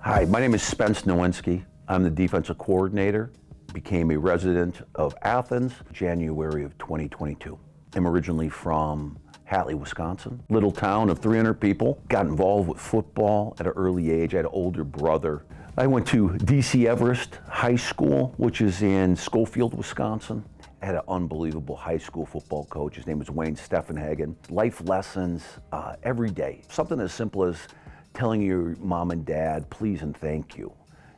Hi, my name is Spence Nowinsky. I'm the defensive coordinator. Became a resident of Athens, January of 2022. I'm originally from Hatley, Wisconsin, little town of 300 people. Got involved with football at an early age. I had an older brother. I went to DC Everest High School, which is in Schofield, Wisconsin. I had an unbelievable high school football coach. His name was Wayne Steffenhagen. Life lessons every day. Something as simple as telling your mom and dad, please and thank you.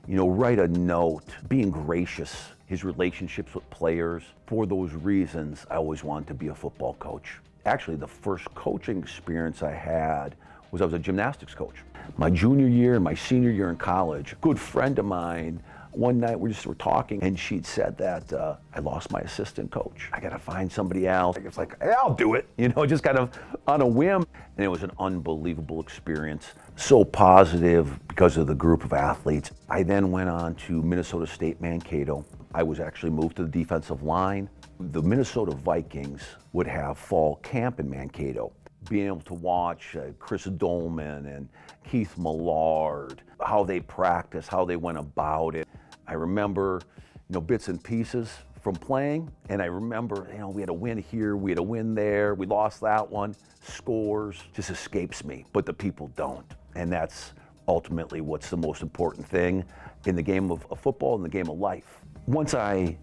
You know, write a note, being gracious, his relationships with players. For those reasons, I always wanted to be a football coach. Actually, the first coaching experience I had was I was a gymnastics coach. My junior year and my senior year in college, a good friend of mine, one night we were talking and she'd said that I lost my assistant coach. I gotta find somebody else. It's like, hey, I'll do it, you know, just kind of on a whim. And it was an unbelievable experience. So positive because of the group of athletes. I then went on to Minnesota State Mankato. I was actually moved to the defensive line. The Minnesota Vikings would have fall camp in Mankato. Being able to watch Chris Dolman and Keith Millard, how they practiced, how they went about it. I remember, you know, bits and pieces from playing, and I remember, you know, we had a win here, we had a win there, we lost that one. Scores just escapes me, but the people don't. And that's ultimately what's the most important thing in the game of football and the game of life. Once I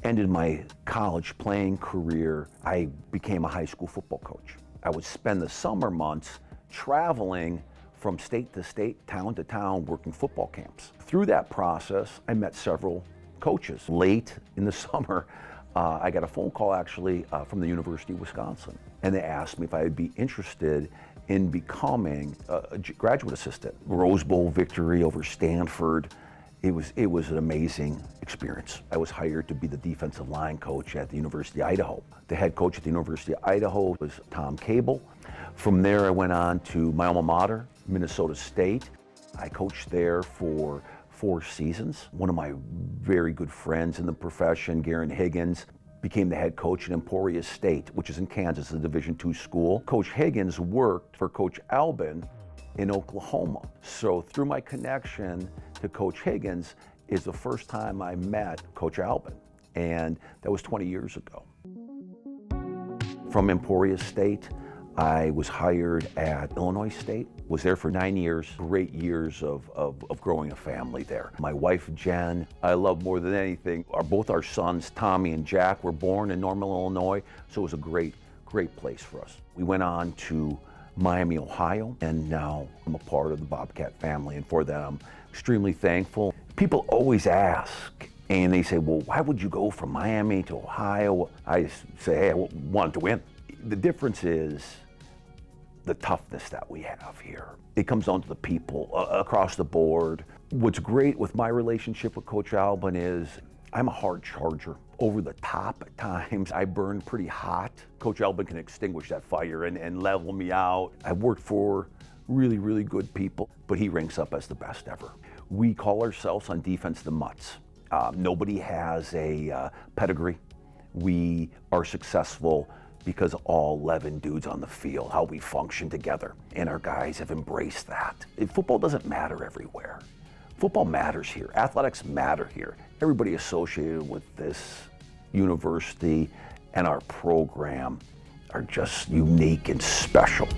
ended my college playing career, I became a high school football coach. I would spend the summer months traveling from state to state, town to town, working football camps. Through that process, I met several coaches. Late in the summer, I got a phone call actually from the University of Wisconsin, and they asked me if I would be interested in becoming a graduate assistant. Rose Bowl victory over Stanford. It was an amazing experience. I was hired to be the defensive line coach at the University of Idaho. The head coach at the University of Idaho was Tom Cable. From there, I went on to my alma mater, Minnesota State. I coached there for 4 seasons. One of my very good friends in the profession, Garen Higgins, became the head coach at Emporia State, which is in Kansas, a Division II school. Coach Higgins worked for Coach Albin in Oklahoma. So through my connection to Coach Higgins is the first time I met Coach Albin, and that was 20 years ago. From Emporia State, I was hired at Illinois State, was there for 9 years, great years of growing a family there. My wife, Jen, I love more than anything. Both our sons, Tommy and Jack, were born in Normal, Illinois, so it was a great place for us. We went on to Miami, Ohio, and now I'm a part of the Bobcat family, and for that I'm extremely thankful. People always ask, and they say, well, why would you go from Miami to Ohio? I just say, hey, I wanted to win. The difference is the toughness that we have here. It comes down to the people across the board. What's great with my relationship with Coach Albin is I'm a hard charger. Over the top at times, I burn pretty hot. Coach Albin can extinguish that fire and level me out. I've worked for really, really good people, but he ranks up as the best ever. We call ourselves on defense the Mutts. Nobody has a pedigree. We are successful because of all 11 dudes on the field, how we function together. And our guys have embraced that. Football doesn't matter everywhere. Football matters here. Athletics matter here. Everybody associated with this university and our program are just unique and special.